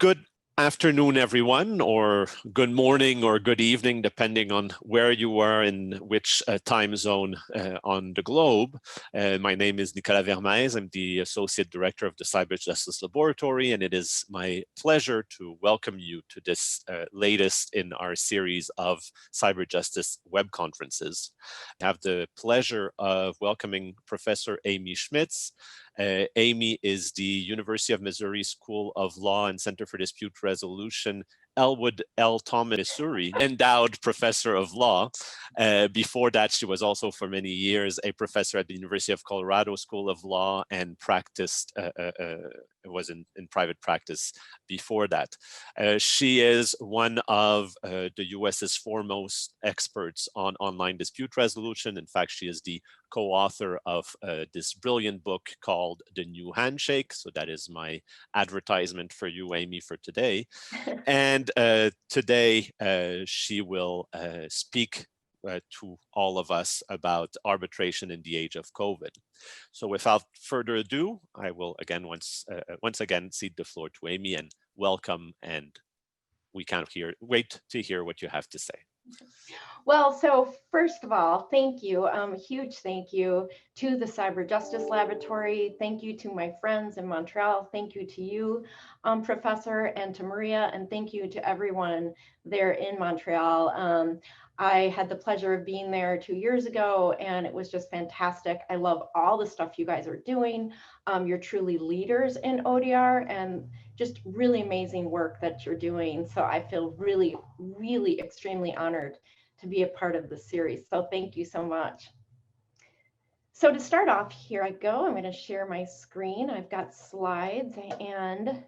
Good afternoon, everyone, or good morning or good evening, depending on where you are in which time zone on the globe. My name is Nicolas Vermez. I'm the Associate Director of the Cyber Justice Laboratory, and it is my pleasure to welcome you to this latest in our series of cyber justice web conferences. I have the pleasure of welcoming Professor Amy Schmitz. Amy is the University of Missouri School of Law and Center for Dispute Resolution, Elwood L. Thomas, Missouri, endowed professor of law. Before that, she was also for many years a professor at the University of Colorado School of Law and practiced, was in private practice before that. She is one of the US's foremost experts on online dispute resolution. In fact, she is the co-author of this brilliant book called The New Handshake. So that is my advertisement for you, Amy, for today. And today she will speak to all of us about arbitration in the age of COVID. So without further ado, I will again once again cede the floor to Amy and welcome, and we can't wait to hear what you have to say. Well, so first of all, thank you. A huge thank you to the Cyber Justice Laboratory. Thank you to my friends in Montreal. Thank you to you, Professor, and to Maria, and thank you to everyone there in Montreal. I had the pleasure of being there 2 years ago, and it was just fantastic. I love all the stuff you guys are doing. You're truly leaders in ODR, and just really amazing work that you're doing. So I feel really, really extremely honored to be a part of the series. So thank you so much. So to start off, here I go. I'm going to share my screen. I've got slides and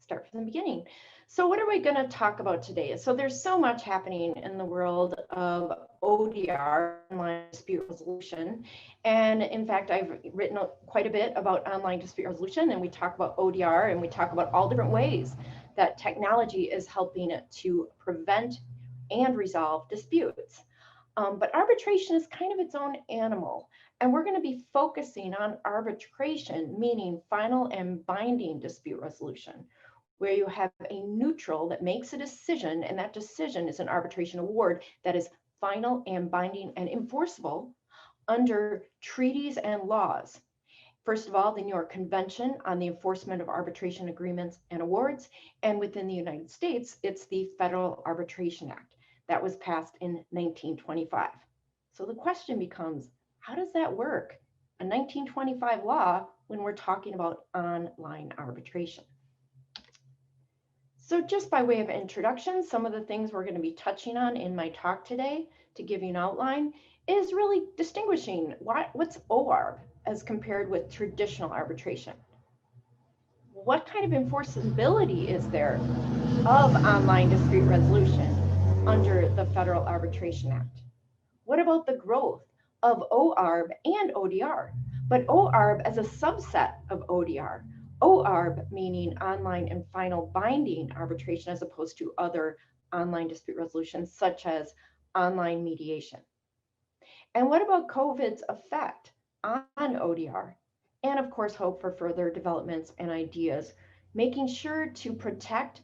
start from the beginning. So what are we going to talk about today? So there's so much happening in the world of ODR, online dispute resolution. And in fact, I've written quite a bit about online dispute resolution, and we talk about ODR, and we talk about all different ways that technology is helping it to prevent and resolve disputes. But arbitration is kind of its own animal. And we're going to be focusing on arbitration, meaning final and binding dispute resolution, where you have a neutral that makes a decision, and that decision is an arbitration award that is final and binding and enforceable under treaties and laws. First of all, the New York Convention on the Enforcement of Arbitration Agreements and Awards, and within the United States, it's the Federal Arbitration Act that was passed in 1925. So the question becomes, how does that work? A 1925 law when we're talking about online arbitration. So just by way of introduction, some of the things we're going to be touching on in my talk today to give you an outline is really distinguishing what's OArb as compared with traditional arbitration. What kind of enforceability is there of online dispute resolution under the Federal Arbitration Act? What about the growth of OArb and ODR, but OArb as a subset of ODR? OArb meaning online and final binding arbitration as opposed to other online dispute resolutions such as online mediation. And what about COVID's effect on ODR? And of course, hope for further developments and ideas, making sure to protect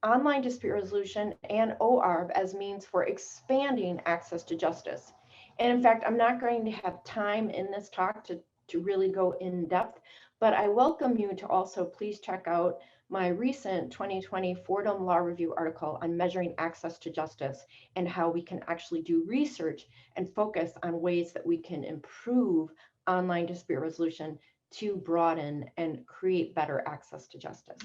online dispute resolution and OArb as means for expanding access to justice. And in fact, I'm not going to have time in this talk to really go in depth, but I welcome you to also please check out my recent 2020 Fordham Law Review article on measuring access to justice and how we can actually do research and focus on ways that we can improve online dispute resolution to broaden and create better access to justice.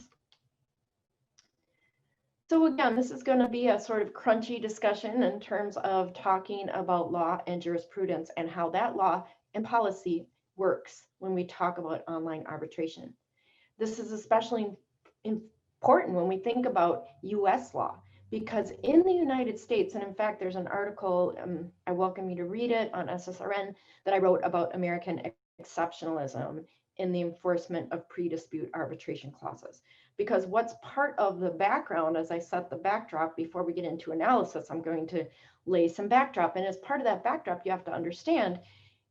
So again, this is going to be a sort of crunchy discussion in terms of talking about law and jurisprudence and how that law and policy works when we talk about online arbitration. This is especially important when we think about US law, because in the United States, and in fact, there's an article, I welcome you to read it on SSRN, that I wrote about American exceptionalism in the enforcement of pre-dispute arbitration clauses. Because what's part of the background, as I set the backdrop before we get into analysis, I'm going to lay some backdrop. And as part of that backdrop, you have to understand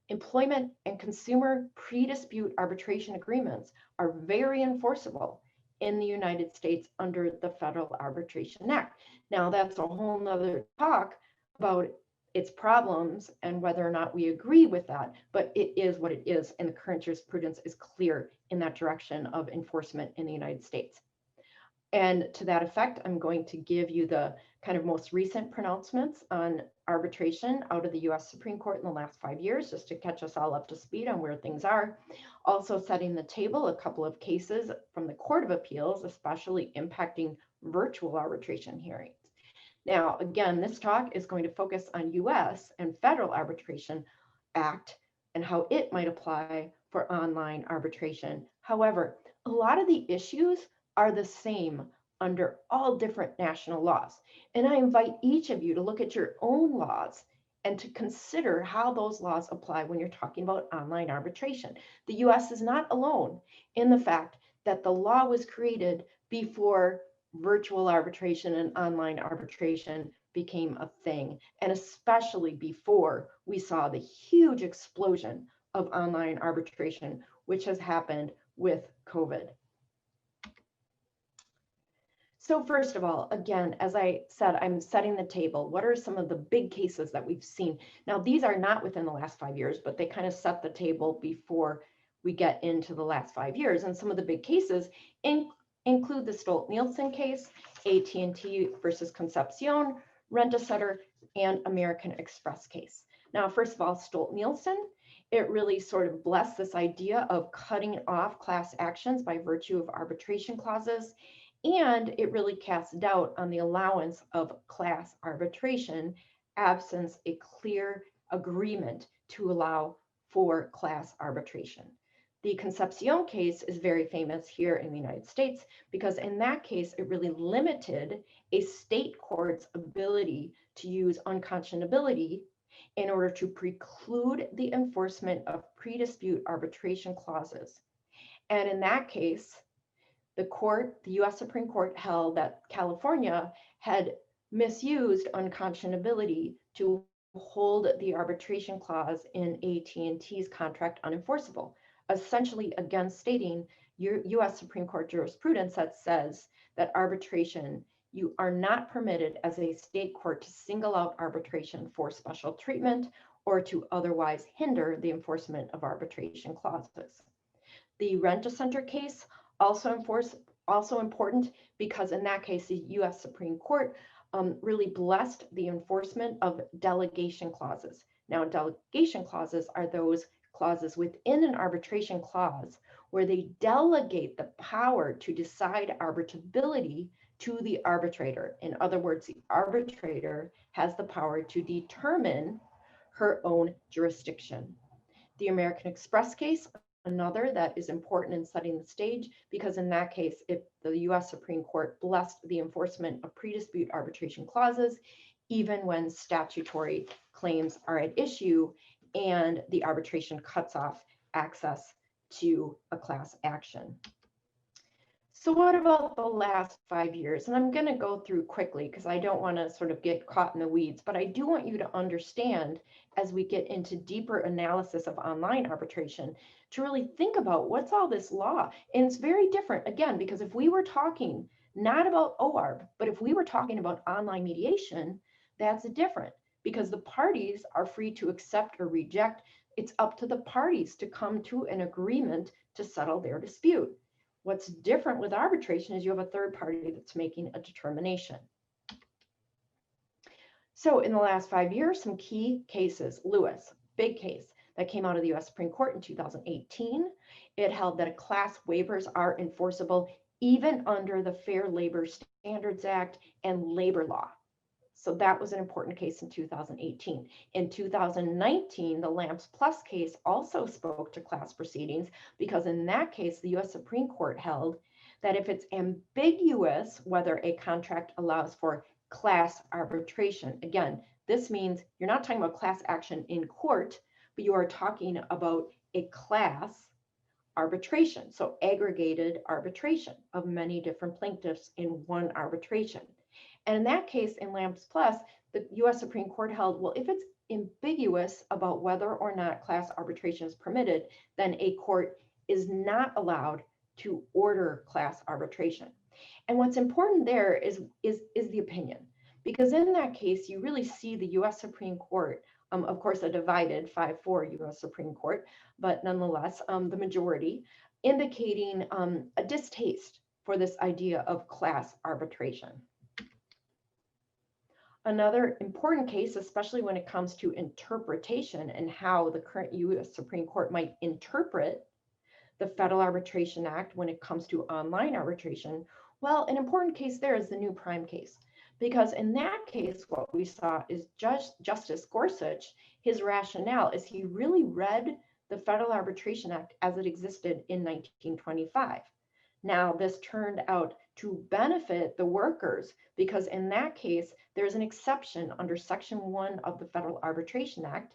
Employment and consumer pre-dispute arbitration agreements are very enforceable in the United States under the Federal Arbitration Act. Now, that's a whole nother talk about its problems and whether or not we agree with that, but it is what it is, and the current jurisprudence is clear in that direction of enforcement in the United States. And to that effect, I'm going to give you the kind of most recent pronouncements on arbitration out of the US Supreme Court in the last 5 years, just to catch us all up to speed on where things are. Also setting the table, a couple of cases from the Court of Appeals, especially impacting virtual arbitration hearings. Now, again, this talk is going to focus on US and Federal Arbitration Act and how it might apply for online arbitration. However, a lot of the issues are the same under all different national laws. And I invite each of you to look at your own laws and to consider how those laws apply when you're talking about online arbitration. The US is not alone in the fact that the law was created before virtual arbitration and online arbitration became a thing, and especially before we saw the huge explosion of online arbitration, which has happened with COVID. So first of all, again, as I said, I'm setting the table. What are some of the big cases that we've seen? Now, these are not within the last 5 years, but they kind of set the table before we get into the last 5 years. And some of the big cases include the Stolt-Nielsen case, AT&T versus Concepcion, Rent-A-Center, and American Express case. Now, first of all, Stolt-Nielsen, it really sort of blessed this idea of cutting off class actions by virtue of arbitration clauses. And it really casts doubt on the allowance of class arbitration, absence a clear agreement to allow for class arbitration. The Concepcion case is very famous here in the United States because in that case, it really limited a state court's ability to use unconscionability in order to preclude the enforcement of pre-dispute arbitration clauses. And in that case, the US Supreme Court held that California had misused unconscionability to hold the arbitration clause in AT&T's contract unenforceable, essentially again stating US Supreme Court jurisprudence that says that arbitration, you are not permitted as a state court to single out arbitration for special treatment or to otherwise hinder the enforcement of arbitration clauses. The Rent-A-Center case also important because in that case, the US Supreme Court really blessed the enforcement of delegation clauses. Now, delegation clauses are those clauses within an arbitration clause where they delegate the power to decide arbitrability to the arbitrator. In other words, the arbitrator has the power to determine her own jurisdiction. The American Express case, another that is important in setting the stage, because in that case, if the US Supreme Court blessed the enforcement of pre-dispute arbitration clauses, even when statutory claims are at issue and the arbitration cuts off access to a class action. So what about the last 5 years? And I'm going to go through quickly because I don't want to sort of get caught in the weeds, but I do want you to understand as we get into deeper analysis of online arbitration to really think about what's all this law. And it's very different, again, because if we were talking not about OArb, but if we were talking about online mediation, that's different because the parties are free to accept or reject. It's up to the parties to come to an agreement to settle their dispute. What's different with arbitration is you have a third party that's making a determination. So in the last 5 years, some key cases. Lewis, big case that came out of the US Supreme Court in 2018. It held that class waivers are enforceable even under the Fair Labor Standards Act and labor law. So that was an important case in 2018. In 2019, the Lamps Plus case also spoke to class proceedings because in that case, the US Supreme Court held that if it's ambiguous whether a contract allows for class arbitration, again, this means you're not talking about class action in court, but you are talking about a class arbitration, so aggregated arbitration of many different plaintiffs in one arbitration. And in that case, in Lamps Plus, the US Supreme Court held, well, if it's ambiguous about whether or not class arbitration is permitted, then a court is not allowed to order class arbitration. And what's important there is the opinion, because in that case, you really see the US Supreme Court, of course, a divided 5-4 US Supreme Court, but nonetheless, the majority, indicating a distaste for this idea of class arbitration. Another important case, especially when it comes to interpretation and how the current US Supreme Court might interpret the Federal Arbitration Act when it comes to online arbitration, well, an important case there is the new prime case. Because in that case, what we saw is Justice Gorsuch, his rationale is he really read the Federal Arbitration Act as it existed in 1925. Now, this turned out to benefit the workers because in that case, there's an exception under Section 1 of the Federal Arbitration Act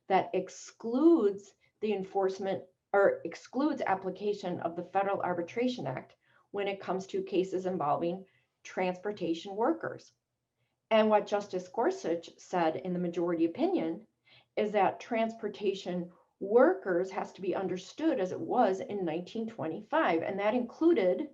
that excludes the enforcement or excludes application of the Federal Arbitration Act when it comes to cases involving transportation workers. And what Justice Gorsuch said in the majority opinion is that transportation workers has to be understood as it was in 1925, and that included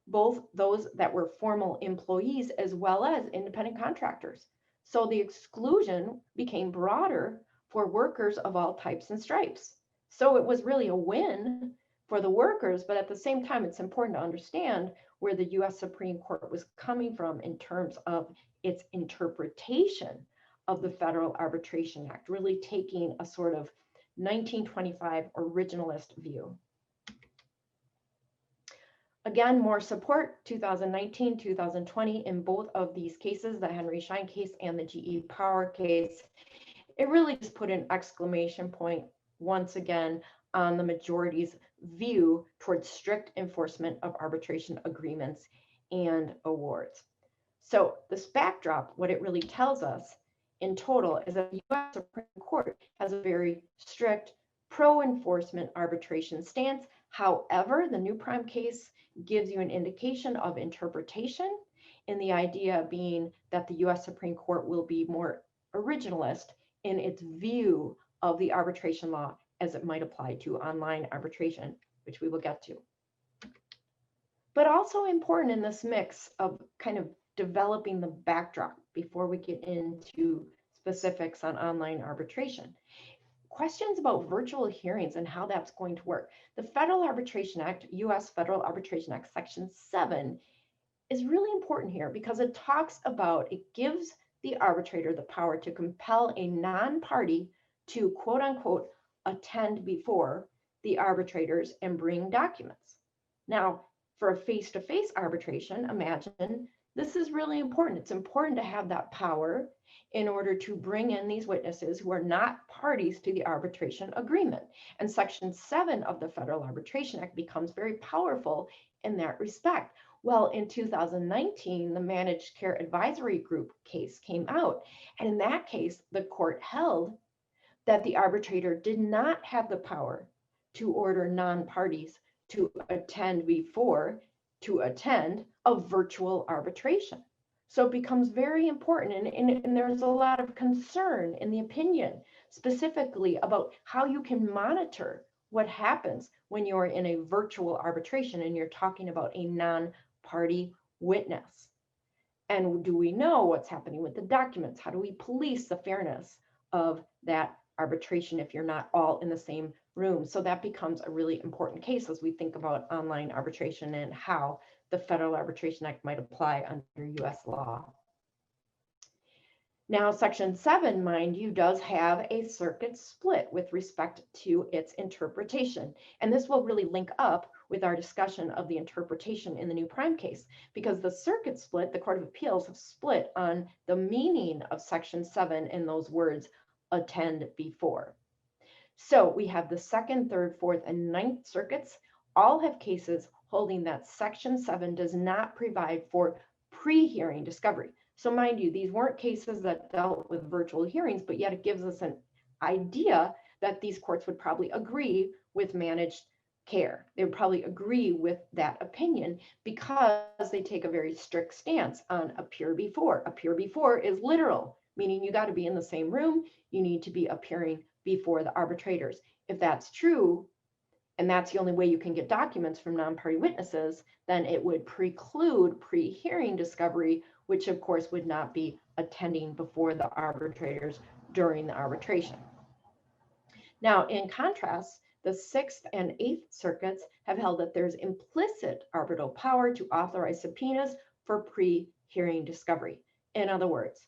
both those that were formal employees as well as independent contractors. So the exclusion became broader for workers of all types and stripes. So it was really a win for the workers, but at the same time, it's important to understand where the US Supreme Court was coming from in terms of its interpretation of the Federal Arbitration Act, really taking a sort of 1925 originalist view. Again, more support, 2019, 2020 in both of these cases, the Henry Schein case and the GE Power case. It really just put an exclamation point once again on the majority's view towards strict enforcement of arbitration agreements and awards. So this backdrop, what it really tells us in total is that the US Supreme Court has a very strict pro-enforcement arbitration stance. However, the new prime case gives you an indication of interpretation, and the idea being that the US Supreme Court will be more originalist in its view of the arbitration law as it might apply to online arbitration, which we will get to. But also important in this mix of kind of developing the backdrop before we get into specifics on online arbitration. Questions about virtual hearings and how that's going to work. The Federal Arbitration Act, US Federal Arbitration Act, Section 7, is really important here because it talks about, it gives the arbitrator the power to compel a non-party to quote unquote attend before the arbitrators and bring documents. Now, for a face-to-face arbitration, imagine this is really important. It's important to have that power in order to bring in these witnesses who are not parties to the arbitration agreement. And Section 7 of the Federal Arbitration Act becomes very powerful in that respect. Well, in 2019, the Managed Care Advisory Group case came out. And in that case, the court held that the arbitrator did not have the power to order non-parties to attend before to attend a virtual arbitration. So it becomes very important, and there's a lot of concern in the opinion, specifically about how you can monitor what happens when you're in a virtual arbitration and you're talking about a non-party witness. And do we know what's happening with the documents? How do we police the fairness of that arbitration if you're not all in the same room? So that becomes a really important case as we think about online arbitration and how the Federal Arbitration Act might apply under US law. Now, Section 7, mind you, does have a circuit split with respect to its interpretation. And this will really link up with our discussion of the interpretation in the new prime case, because the circuit split, the Court of Appeals have split on the meaning of Section 7 in those words, attend before. So we have the 2nd, 3rd, 4th, and 9th circuits all have cases holding that Section 7 does not provide for pre-hearing discovery. So mind you, these weren't cases that dealt with virtual hearings, but yet it gives us an idea that these courts would probably agree with Managed care. They would probably agree with that opinion because they take a very strict stance on appear before. Appear before is literal, meaning you got to be in the same room. You need to be appearing before the arbitrators. If that's true, and that's the only way you can get documents from non-party witnesses, then it would preclude pre-hearing discovery, which of course would not be attending before the arbitrators during the arbitration. Now, in contrast, the Sixth and Eighth Circuits have held that there's implicit arbitral power to authorize subpoenas for pre-hearing discovery. In other words,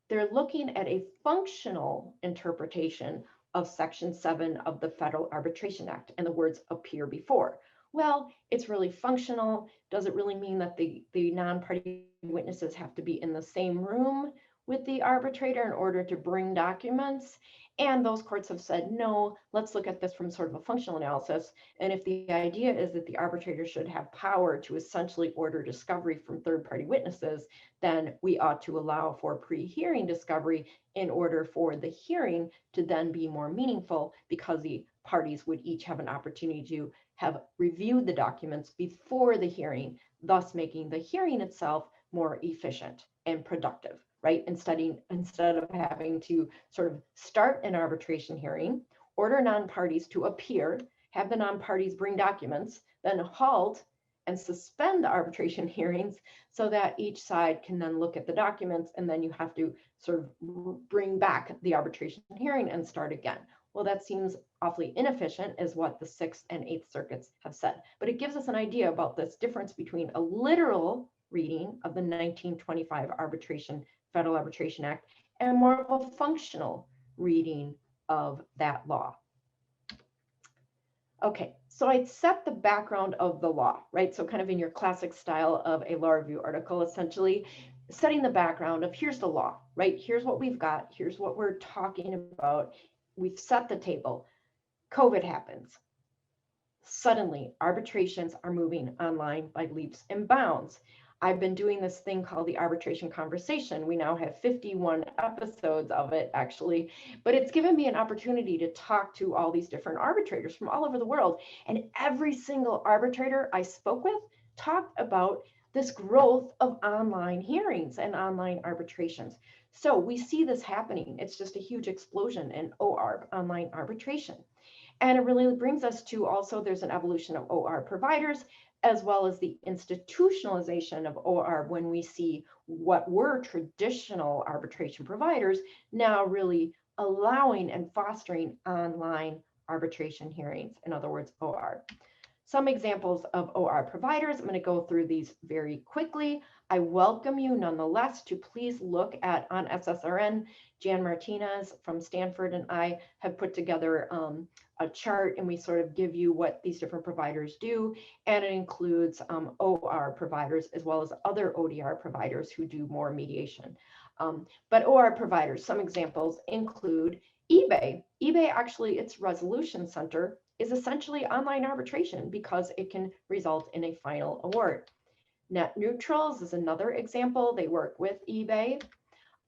they're looking at a functional interpretation of Section 7 of the Federal Arbitration Act and the words appear before. Well, it's really functional. Does it really mean that the non-party witnesses have to be in the same room with the arbitrator in order to bring documents? And those courts have said, no, let's look at this from sort of a functional analysis. And if the idea is that the arbitrator should have power to essentially order discovery from third-party witnesses, then we ought to allow for pre-hearing discovery in order for the hearing to then be more meaningful, because the parties would each have an opportunity to have reviewed the documents before the hearing, thus making the hearing itself more efficient and productive, right? Instead of having to sort of start an arbitration hearing, order non-parties to appear, have the non-parties bring documents, then halt and suspend the arbitration hearings so that each side can then look at the documents, and then you have to sort of bring back the arbitration hearing and start again. Well, that seems awfully inefficient, is what the Sixth and Eighth Circuits have said. But it gives us an idea about this difference between a literal reading of the 1925 Federal Arbitration Act and more of a functional reading of that law. Okay, so I set the background of the law, right? So kind of in your classic style of a law review article, essentially setting the background of here's the law, right? Here's what we've got. Here's what we're talking about. We've set the table. COVID happens. Suddenly, arbitrations are moving online by leaps and bounds. I've been doing this thing called the Arbitration Conversation. We now have 51 episodes of it, actually, but it's given me an opportunity to talk to all these different arbitrators from all over the world. And every single arbitrator I spoke with talked about this growth of online hearings and online arbitrations. So we see this happening. It's just a huge explosion in OArb, online arbitration. And it really brings us to also, there's an evolution of OArb providers, as well as the institutionalization of OArb, when we see what were traditional arbitration providers now really allowing and fostering online arbitration hearings, in other words, OArb. Some examples of OArb providers, I'm going to go through these very quickly. I welcome you nonetheless to please look at, on SSRN, Jan Martinez from Stanford and I have put together a chart, and we sort of give you what these different providers do, and it includes OArb providers as well as other ODR providers who do more mediation. But OArb providers, some examples include eBay. eBay, actually, its resolution center is essentially online arbitration because it can result in a final award. Net Neutrals is another example. They work with eBay.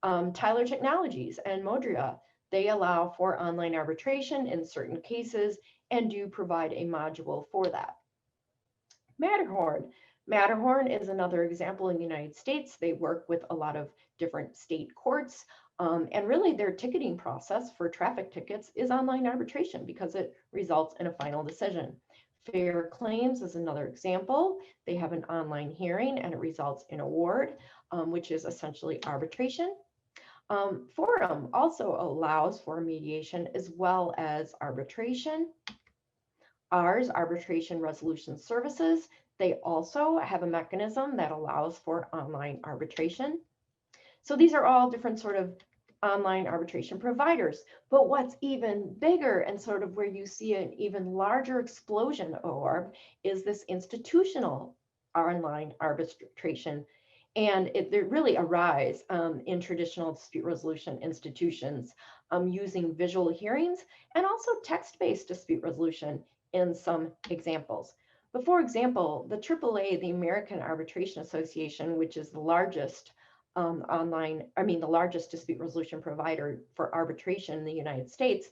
Tyler Technologies and Modria, they allow for online arbitration in certain cases and do provide a module for that. Matterhorn is another example in the United States. They work with a lot of different state courts, and really their ticketing process for traffic tickets is online arbitration because it results in a final decision. Fair Claims is another example. They have an online hearing and it results in award, which is essentially arbitration. Forum also allows for mediation as well as arbitration. Ours, Arbitration Resolution Services, they also have a mechanism that allows for online arbitration. So these are all different sort of online arbitration providers. But what's even bigger and sort of where you see an even larger explosion of OArb is this institutional online arbitration. And they really arise in traditional dispute resolution institutions using visual hearings and also text-based dispute resolution in some examples. But for example, the AAA, the American Arbitration Association, which is the largest the largest dispute resolution provider for arbitration in the United States,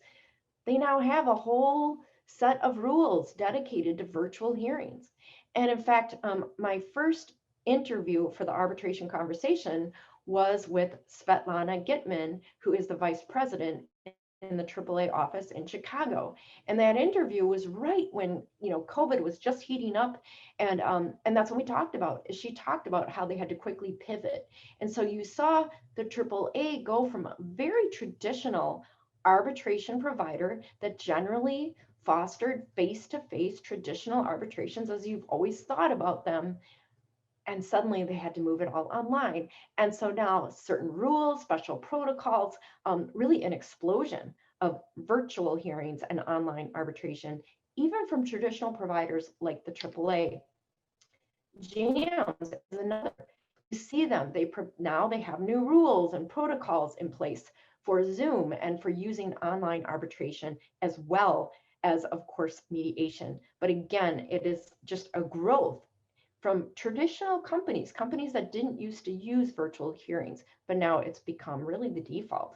they now have a whole set of rules dedicated to virtual hearings. And in fact, my first interview for the arbitration conversation was with Svetlana Gitman, who is the vice president in the AAA office in Chicago. And that interview was right when, COVID was just heating up. And that's what we talked about. Is she talked about how they had to quickly pivot. And so you saw the AAA go from a very traditional arbitration provider that generally fostered face-to-face traditional arbitrations as you've always thought about them. And suddenly they had to move it all online. And so now certain rules, special protocols, really an explosion of virtual hearings and online arbitration, even from traditional providers like the AAA. JAMS is another. You see them, now they have new rules and protocols in place for Zoom and for using online arbitration as well as, of course, mediation. But again, it is just a growth from traditional companies that didn't used to use virtual hearings, but now it's become really the default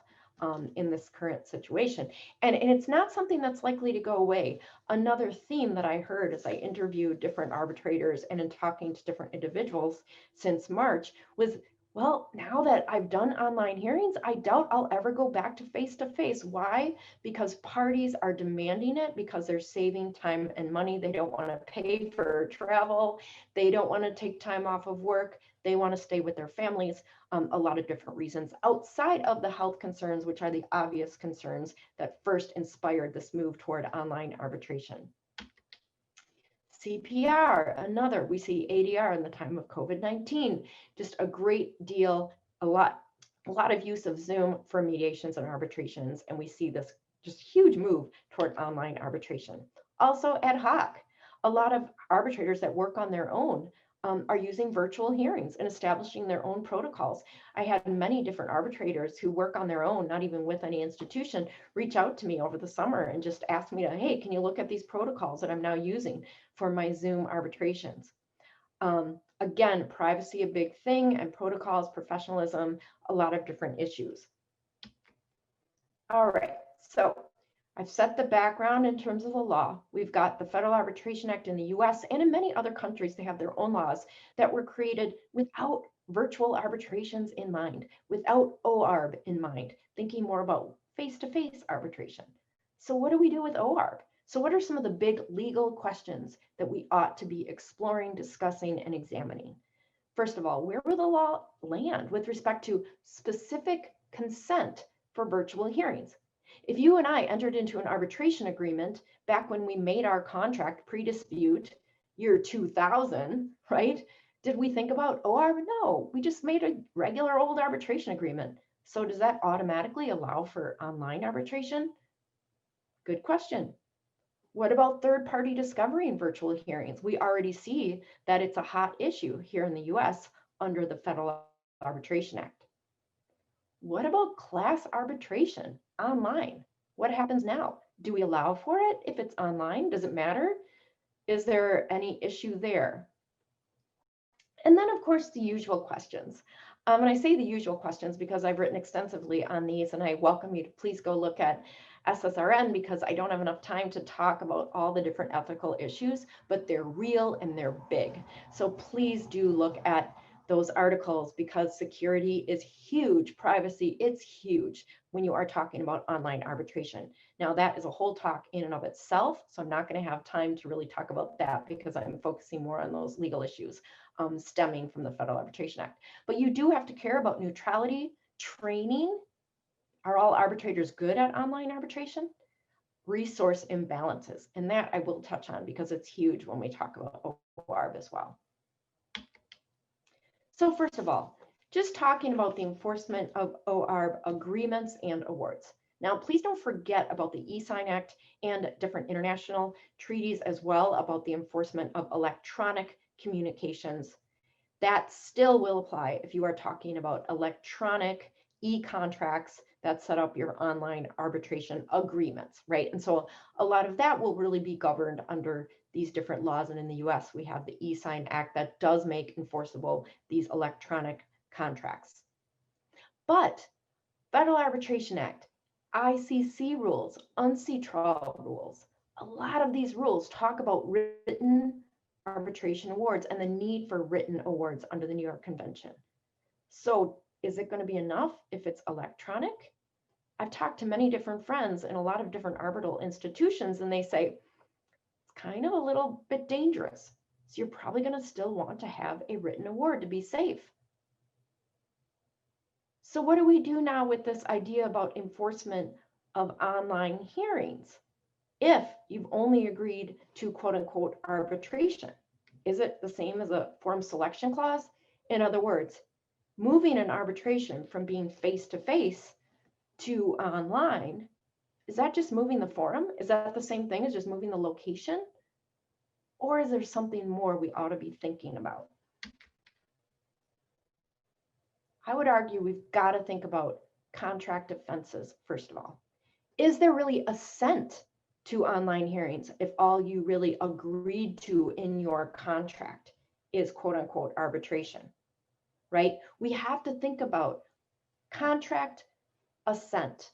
in this current situation. And it's not something that's likely to go away. Another theme that I heard as I interviewed different arbitrators and in talking to different individuals since March was, well, now that I've done online hearings, I doubt I'll ever go back to face-to-face. Why? Because parties are demanding it because they're saving time and money. They don't want to pay for travel. They don't want to take time off of work. They want to stay with their families. A lot of different reasons outside of the health concerns, which are the obvious concerns that first inspired this move toward online arbitration. CPR, another, we see ADR in the time of COVID-19, just a great deal, a lot of use of Zoom for mediations and arbitrations. And we see this just huge move toward online arbitration. Also ad hoc, a lot of arbitrators that work on their own are using virtual hearings and establishing their own protocols. I had many different arbitrators who work on their own, not even with any institution, reach out to me over the summer and just ask me to, hey, can you look at these protocols that I'm now using for my Zoom arbitrations? Again, privacy a big thing, and protocols, professionalism, a lot of different issues. All right, so I've set the background in terms of the law. We've got the Federal Arbitration Act in the US and in many other countries, they have their own laws that were created without virtual arbitrations in mind, without OArb in mind, thinking more about face-to-face arbitration. So what do we do with OArb? So what are some of the big legal questions that we ought to be exploring, discussing, and examining? First of all, where will the law land with respect to specific consent for virtual hearings? If you and I entered into an arbitration agreement back when we made our contract pre-dispute year 2000, right? Did we think about OArb? No, we just made a regular old arbitration agreement. So does that automatically allow for online arbitration? Good question. What about third-party discovery in virtual hearings? We already see that it's a hot issue here in the US under the Federal Arbitration Act. What about class arbitration online? What happens now? Do we allow for it if it's online? Does it matter? Is there any issue there? And then, of course, the usual questions. And I say the usual questions because I've written extensively on these, and I welcome you to please go look at SSRN because I don't have enough time to talk about all the different ethical issues, but they're real and they're big. So please do look at those articles because security is huge, privacy, it's huge when you are talking about online arbitration. Now that is a whole talk in and of itself, so I'm not going to have time to really talk about that because I'm focusing more on those legal issues stemming from the Federal Arbitration Act. But you do have to care about neutrality, training. Are all arbitrators good at online arbitration? Resource imbalances, and that I will touch on because it's huge when we talk about OArb as well. So first of all, just talking about the enforcement of OArb agreements and awards. Now, please don't forget about the e-Sign Act and different international treaties as well about the enforcement of electronic communications. That still will apply if you are talking about electronic e-contracts that set up your online arbitration agreements, right? And so a lot of that will really be governed under these different laws. And in the US, we have the e-Sign Act that does make enforceable these electronic contracts. But Federal Arbitration Act, ICC rules, UNCTRA rules, a lot of these rules talk about written arbitration awards and the need for written awards under the New York Convention. So is it going to be enough if it's electronic? I've talked to many different friends in a lot of different arbitral institutions, and they say it's kind of a little bit dangerous. So you're probably going to still want to have a written award to be safe. So what do we do now with this idea about enforcement of online hearings? If you've only agreed to quote unquote arbitration, is it the same as a form selection clause? In other words, moving an arbitration from being face-to-face to online, is that just moving the forum? Is that the same thing as just moving the location? Or is there something more we ought to be thinking about? I would argue we've got to think about contract defenses, first of all. Is there really assent to online hearings if all you really agreed to in your contract is quote unquote arbitration, right? We have to think about contract assent.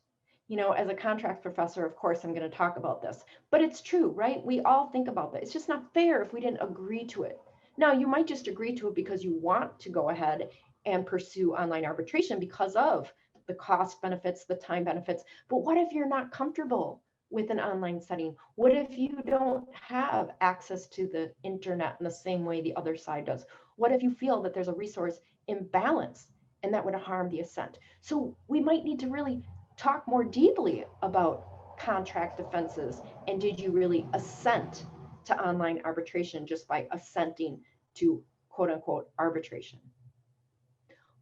You know, as a contract professor, of course, I'm going to talk about this, but it's true, right? We all think about that. It's just not fair if we didn't agree to it. Now, you might just agree to it because you want to go ahead and pursue online arbitration because of the cost benefits, the time benefits. But what if you're not comfortable with an online setting? What if you don't have access to the internet in the same way the other side does? What if you feel that there's a resource imbalance and that would harm the assent? So we might need to really talk more deeply about contract defenses, and did you really assent to online arbitration just by assenting to quote unquote arbitration?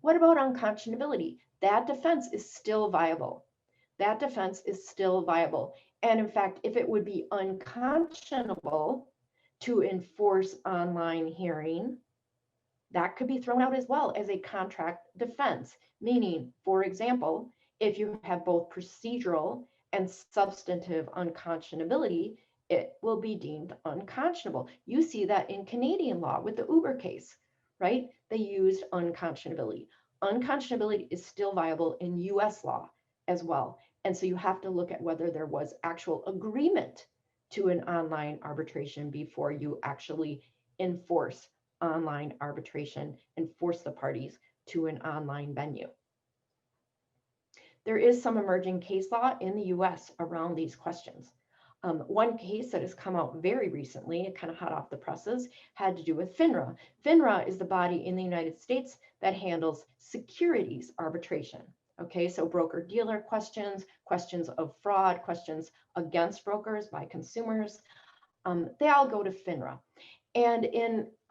What about unconscionability? That defense is still viable. That defense is still viable. And in fact, if it would be unconscionable to enforce online hearing, that could be thrown out as well as a contract defense, meaning, for example, if you have both procedural and substantive unconscionability, it will be deemed unconscionable. You see that in Canadian law with the Uber case, right? They used unconscionability. Unconscionability is still viable in US law as well. And so you have to look at whether there was actual agreement to an online arbitration before you actually enforce online arbitration and force the parties to an online venue. There is some emerging case law in the US around these questions. One case that has come out very recently, kind of hot off the presses, had to do with FINRA. FINRA is the body in the United States that handles securities arbitration. Okay, so broker-dealer questions, questions of fraud, questions against brokers by consumers, they all go to FINRA. And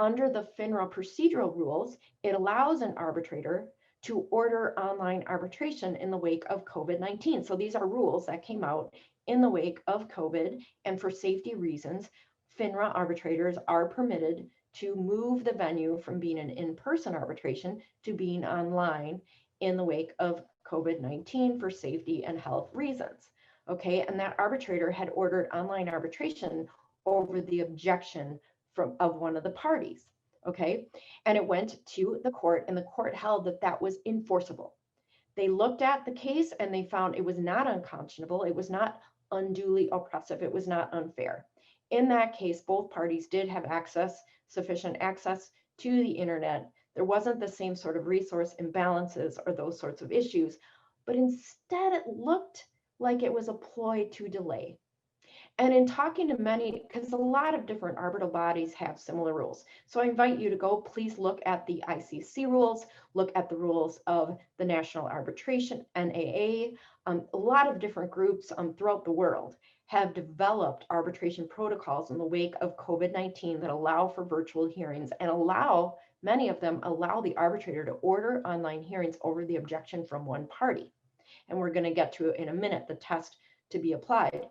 under the FINRA procedural rules, it allows an arbitrator to order online arbitration in the wake of COVID-19. So these are rules that came out in the wake of COVID, and for safety reasons, FINRA arbitrators are permitted to move the venue from being an in-person arbitration to being online in the wake of COVID-19 for safety and health reasons. Okay, and that arbitrator had ordered online arbitration over the objection of one of the parties. Okay, and it went to the court, and the court held that that was enforceable. They looked at the case and they found it was not unconscionable, it was not unduly oppressive, it was not unfair. In that case, both parties did have access, sufficient access to the internet. There wasn't the same sort of resource imbalances or those sorts of issues, but instead it looked like it was a ploy to delay. And in talking to many, because a lot of different arbitral bodies have similar rules. So I invite you to go, please look at the ICC rules, look at the rules of the National Arbitration, NAA. A lot of different groups throughout the world have developed arbitration protocols in the wake of COVID-19 that allow for virtual hearings and many of them allow the arbitrator to order online hearings over the objection from one party. And we're going to get to, in a minute, the test to be applied.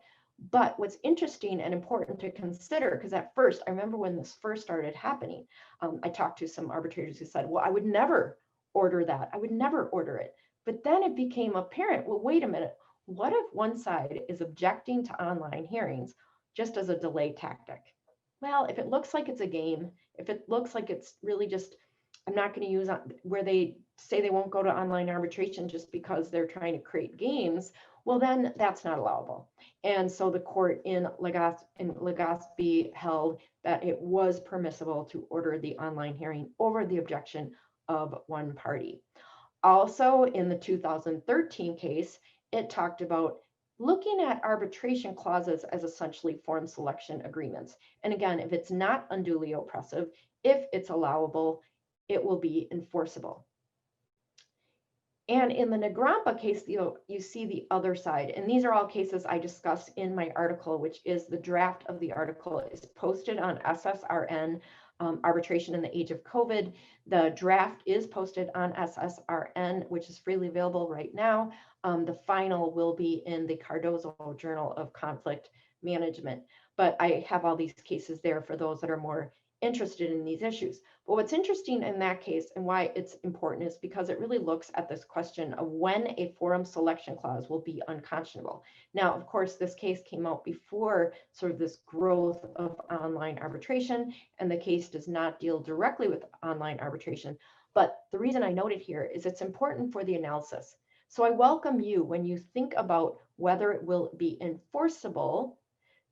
But what's interesting and important to consider, because at first, I remember when this first started happening, I talked to some arbitrators who said, well, I would never order that. I would never order it. But then it became apparent, well, wait a minute. What if one side is objecting to online hearings just as a delay tactic? Well, if it looks like it's a game, if it looks like it's really just I'm not going to use where they say they won't go to online arbitration just because they're trying to create games. Well, then that's not allowable. And so the court in Legaspi held that it was permissible to order the online hearing over the objection of one party. Also, in the 2013 case, it talked about looking at arbitration clauses as essentially form selection agreements. And again, if it's not unduly oppressive, if it's allowable, it will be enforceable. And in the Negrampa case, you see the other side. And these are all cases I discuss in my article, which is the draft of the article is posted on SSRN, Arbitration in the Age of COVID. The draft is posted on SSRN, which is freely available right now. The final will be in the Cardozo Journal of Conflict Management. But I have all these cases there for those that are more interested in these issues. But what's interesting in that case and why it's important is because it really looks at this question of when a forum selection clause will be unconscionable. Now, of course, this case came out before sort of this growth of online arbitration, and the case does not deal directly with online arbitration. But the reason I note it here is it's important for the analysis. So I welcome you when you think about whether it will be enforceable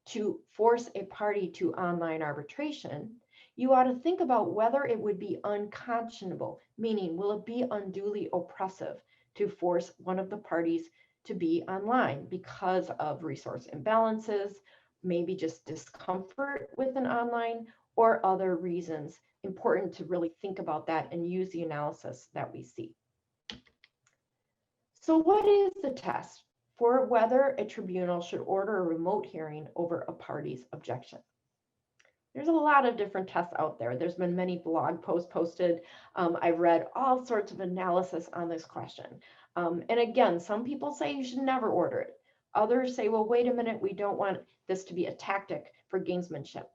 to force a party to online arbitration. You ought to think about whether it would be unconscionable, meaning will it be unduly oppressive to force one of the parties to be online because of resource imbalances, maybe just discomfort with an online, or other reasons. Important to really think about that and use the analysis that we see. So what is the test for whether a tribunal should order a remote hearing over a party's objection? There's a lot of different tests out there. There's been many blog posts posted. I've read all sorts of analysis on this question. And again, some people say you should never order it. Others say, well, wait a minute, we don't want this to be a tactic for gamesmanship.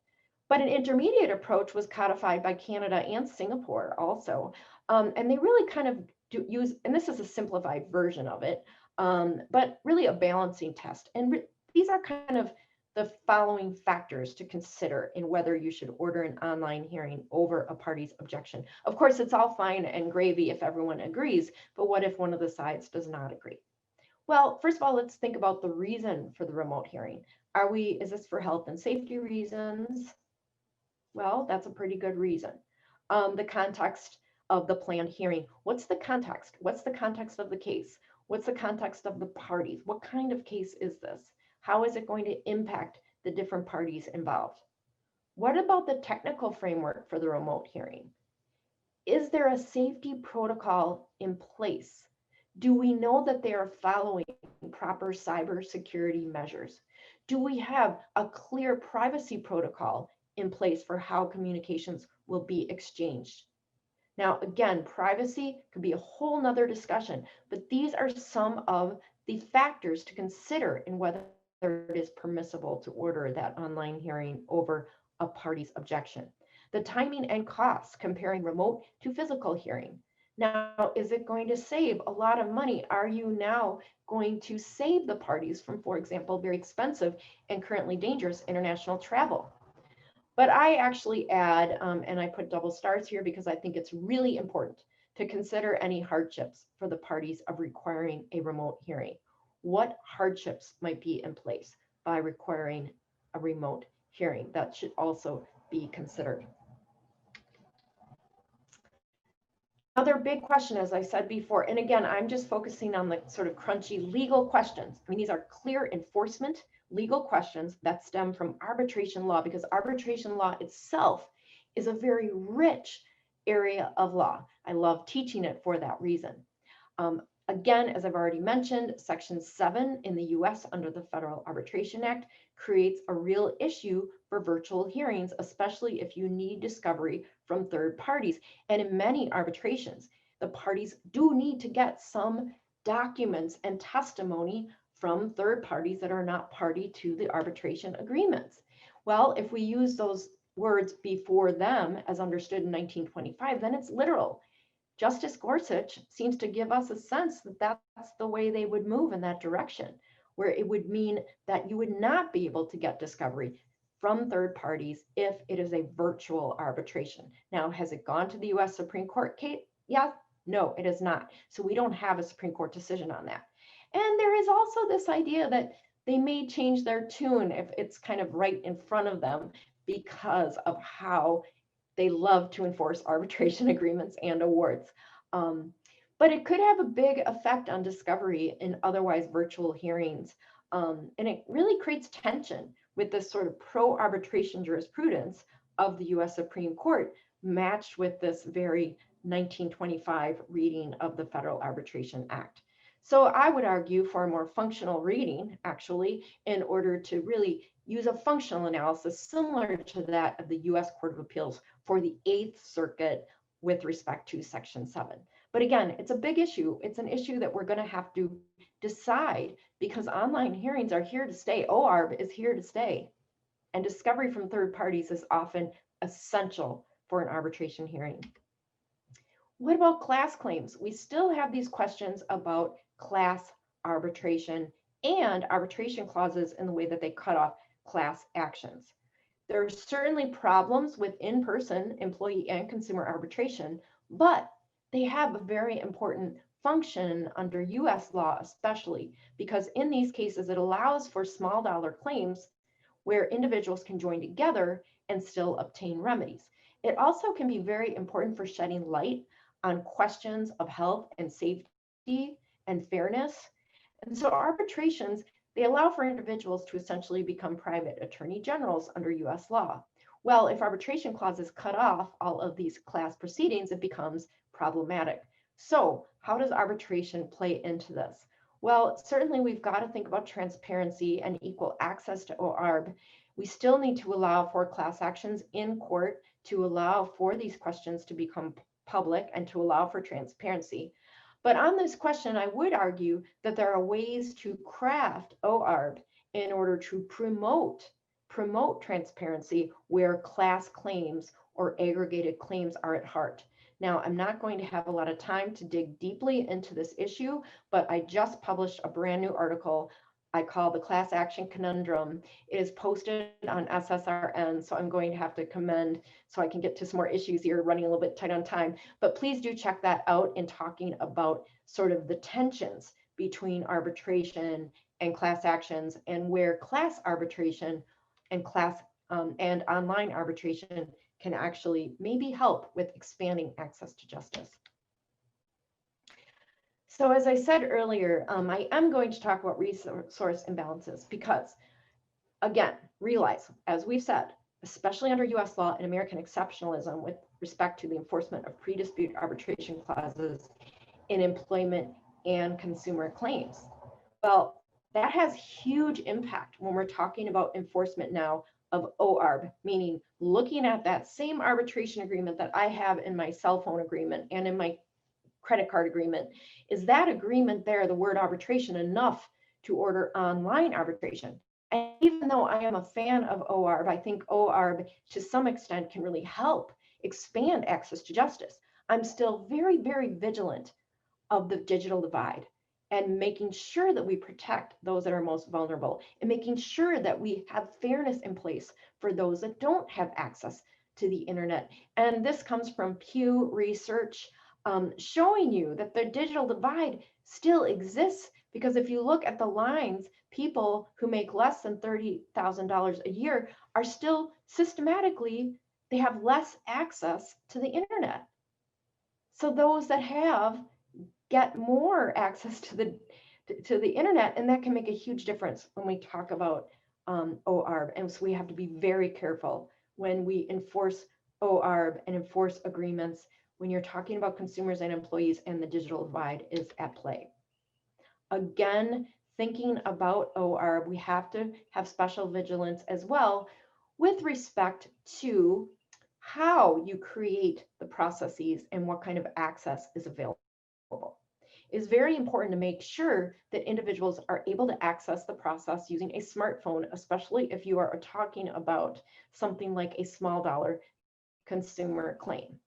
But an intermediate approach was codified by Canada and Singapore also. And they really kind of use, and this is a simplified version of it, but really a balancing test. And these are kind of the following factors to consider in whether you should order an online hearing over a party's objection. Of course, it's all fine and gravy if everyone agrees, but what if one of the sides does not agree? Well, first of all, let's think about the reason for the remote hearing. Is this for health and safety reasons? Well, that's a pretty good reason. The context of the planned hearing. What's the context? What's the context of the case? What's the context of the parties? What kind of case is this? How is it going to impact the different parties involved? What about the technical framework for the remote hearing? Is there a safety protocol in place? Do we know that they are following proper cybersecurity measures? Do we have a clear privacy protocol in place for how communications will be exchanged? Now, again, privacy could be a whole nother discussion, but these are some of the factors to consider in whether it is permissible to order that online hearing over a party's objection. The timing and costs comparing remote to physical hearing. Now, is it going to save a lot of money? Are you now going to save the parties from, for example, very expensive and currently dangerous international travel? But I actually add, and I put double stars here because I think it's really important to consider any hardships for the parties of requiring a remote hearing. What hardships might be in place by requiring a remote hearing? That should also be considered. Another big question, as I said before, and again, I'm just focusing on the sort of crunchy legal questions. I mean, these are clear enforcement legal questions that stem from arbitration law, because arbitration law itself is a very rich area of law. I love teaching it for that reason. Again, as I've already mentioned, Section 7 in the US under the Federal Arbitration Act creates a real issue for virtual hearings, especially if you need discovery from third parties. And in many arbitrations, the parties do need to get some documents and testimony from third parties that are not party to the arbitration agreements. Well, if we use those words before them as understood in 1925, then it's literal. Justice Gorsuch seems to give us a sense that that's the way they would move in that direction, where it would mean that you would not be able to get discovery from third parties if it is a virtual arbitration. Now, has it gone to the US Supreme Court case? Yes, no, it has not. So we don't have a Supreme Court decision on that. And there is also this idea that they may change their tune if it's kind of right in front of them because of how they love to enforce arbitration agreements and awards. But it could have a big effect on discovery in otherwise virtual hearings. And it really creates tension with this sort of pro-arbitration jurisprudence of the US Supreme Court matched with this very 1925 reading of the Federal Arbitration Act. So I would argue for a more functional reading, actually, in order to really use a functional analysis similar to that of the US Court of Appeals for the Eighth Circuit with respect to Section 7. But again, it's a big issue. It's an issue that we're going to have to decide because online hearings are here to stay. OArb is here to stay. And discovery from third parties is often essential for an arbitration hearing. What about class claims? We still have these questions about class arbitration and arbitration clauses in the way that they cut off class actions. There are certainly problems with in-person employee and consumer arbitration, but they have a very important function under US law, especially because in these cases, it allows for small dollar claims where individuals can join together and still obtain remedies. It also can be very important for shedding light on questions of health and safety and fairness. And so arbitrations, they allow for individuals to essentially become private attorney generals under US law. Well, if arbitration clauses cut off all of these class proceedings, it becomes problematic. So how does arbitration play into this? Well, certainly we've got to think about transparency and equal access to OArb. We still need to allow for class actions in court to allow for these questions to become public and to allow for transparency. But on this question, I would argue that there are ways to craft OArb in order to promote transparency where class claims or aggregated claims are at heart. Now, I'm not going to have a lot of time to dig deeply into this issue, but I just published a brand new article I call the Class Action Conundrum. It is posted on SSRN, so I'm going to have to commend so I can get to some more issues here, running a little bit tight on time. But please do check that out in talking about sort of the tensions between arbitration and class actions and where class arbitration and and online arbitration can actually maybe help with expanding access to justice. So as I said earlier, I am going to talk about resource imbalances because, again, realize, as we've said, especially under US law and American exceptionalism with respect to the enforcement of pre-dispute arbitration clauses in employment and consumer claims. Well, that has huge impact when we're talking about enforcement now of OArb, meaning looking at that same arbitration agreement that I have in my cell phone agreement and in my credit card agreement. Is that agreement there, the word arbitration, enough to order online arbitration? And even though I am a fan of OArb, I think OArb to some extent can really help expand access to justice. I'm still very, very vigilant of the digital divide and making sure that we protect those that are most vulnerable and making sure that we have fairness in place for those that don't have access to the internet. And this comes from Pew Research showing you that the digital divide still exists because if you look at the lines, people who make less than $30,000 a year are still systematically, they have less access to the internet. So those that have get more access to the internet, and that can make a huge difference when we talk about OArb. And so we have to be very careful when we enforce OArb and enforce agreements when you're talking about consumers and employees and the digital divide is at play. Again, thinking about OArb, we have to have special vigilance as well with respect to how you create the processes and what kind of access is available. It's very important to make sure that individuals are able to access the process using a smartphone, especially if you are talking about something like a small dollar consumer claim.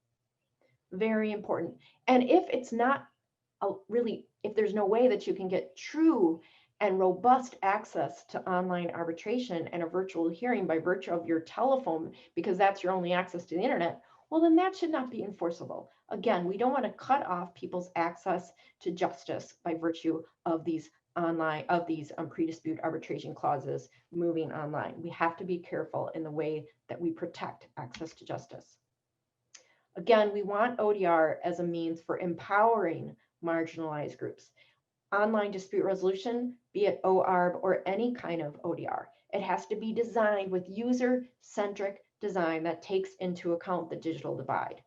Very important. And if it's not if there's no way that you can get true and robust access to online arbitration and a virtual hearing by virtue of your telephone, because that's your only access to the internet, well, then that should not be enforceable. Again, we don't want to cut off people's access to justice by virtue of these pre-dispute arbitration clauses moving online. We have to be careful in the way that we protect access to justice. Again, we want ODR as a means for empowering marginalized groups. Online dispute resolution, be it OArb or any kind of ODR, it has to be designed with user-centric design that takes into account the digital divide.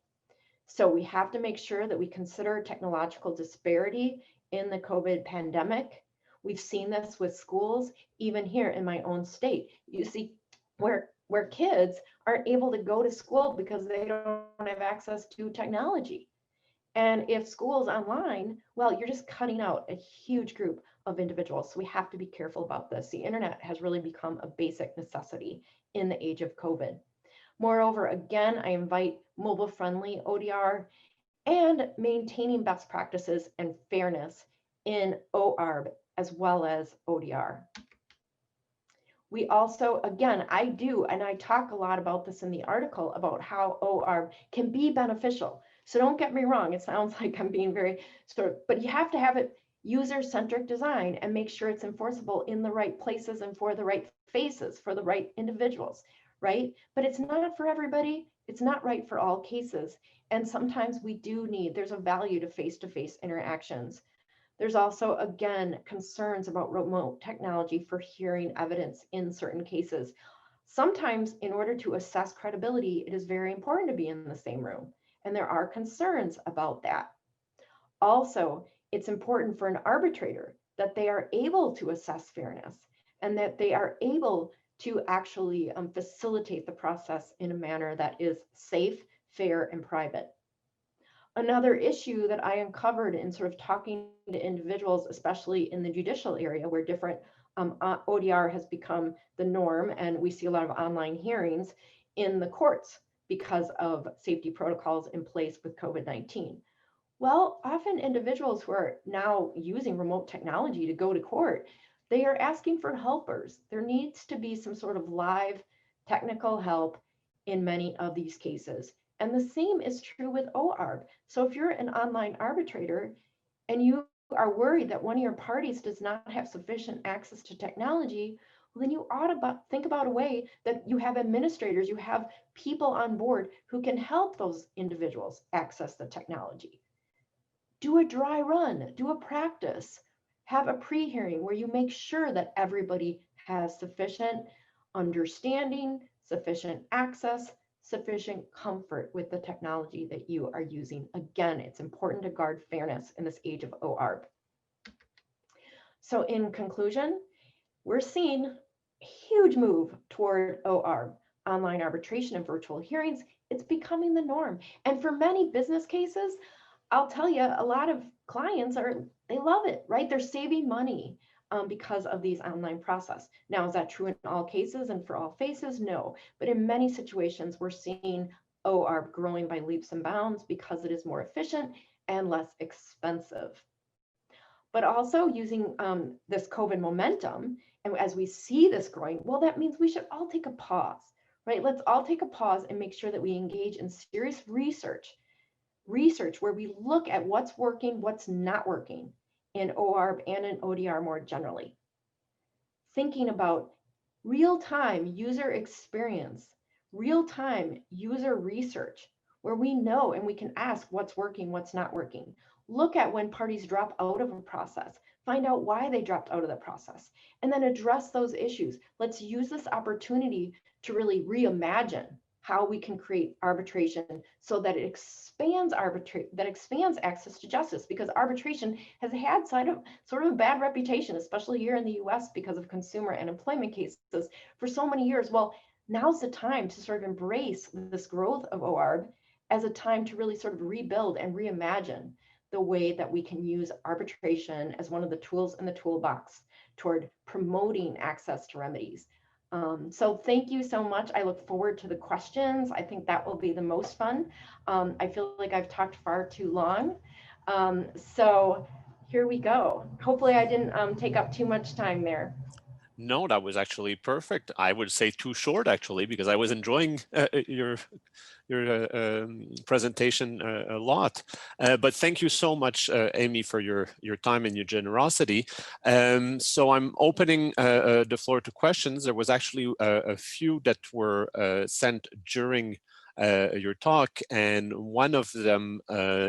So we have to make sure that we consider technological disparity in the COVID pandemic. We've seen this with schools, even here in my own state. You see where kids aren't able to go to school because they don't have access to technology. And if school's online, well, you're just cutting out a huge group of individuals. So we have to be careful about this. The internet has really become a basic necessity in the age of COVID. Moreover, again, I invite mobile-friendly ODR and maintaining best practices and fairness in OArb as well as ODR. We also, again, I talk a lot about this in the article about how OArb can be beneficial. So don't get me wrong, it sounds like I'm being very but you have to have it user-centric design and make sure it's enforceable in the right places and for the right faces, for the right individuals, right? But it's not for everybody. It's not right for all cases. And sometimes there's a value to face-to-face interactions. There's also, again, concerns about remote technology for hearing evidence in certain cases. Sometimes, in order to assess credibility, it is very important to be in the same room. And there are concerns about that. Also, it's important for an arbitrator that they are able to assess fairness and that they are able to actually facilitate the process in a manner that is safe, fair, and private. Another issue that I uncovered in sort of talking to individuals, especially in the judicial area where different ODR has become the norm, and we see a lot of online hearings in the courts because of safety protocols in place with COVID-19. Well, often individuals who are now using remote technology to go to court, they are asking for helpers. There needs to be some sort of live technical help in many of these cases. And the same is true with OArb. So if you're an online arbitrator and you are worried that one of your parties does not have sufficient access to technology, well, then you ought to think about a way that you have administrators, you have people on board who can help those individuals access the technology. Do a dry run, do a practice, have a pre-hearing where you make sure that everybody has sufficient understanding, sufficient access, sufficient comfort with the technology that you are using. Again, it's important to guard fairness in this age of OArb. So in conclusion, we're seeing a huge move toward OArb, online arbitration and virtual hearings. It's becoming the norm. And for many business cases, I'll tell you, a lot of clients they love it, right? They're saving money because of these online process. Now, is that true in all cases and for all faces? No, but in many situations, we're seeing OArb growing by leaps and bounds because it is more efficient and less expensive. But also using this COVID momentum, and as we see this growing, well, that means we should all take a pause, right? Let's all take a pause and make sure that we engage in serious research where we look at what's working, what's not working in OArb and in ODR more generally. Thinking about real-time user experience, real-time user research, where we know and we can ask what's working, what's not working. Look at when parties drop out of a process, find out why they dropped out of the process, and then address those issues. Let's use this opportunity to really reimagine how we can create arbitration so that it expands access to justice, because arbitration has had sort of a bad reputation, especially here in the US because of consumer and employment cases for so many years. Well, now's the time to sort of embrace this growth of OArb as a time to really sort of rebuild and reimagine the way that we can use arbitration as one of the tools in the toolbox toward promoting access to remedies. So thank you so much. I look forward to the questions. I think that will be the most fun. I feel like I've talked far too long. So here we go. Hopefully I didn't take up too much time there. No, that was actually perfect. I would say too short, actually, because I was enjoying your presentation a lot. But thank you so much, Amy, for your time and your generosity. So I'm opening the floor to questions. There was actually a few that were sent during your talk, and one of them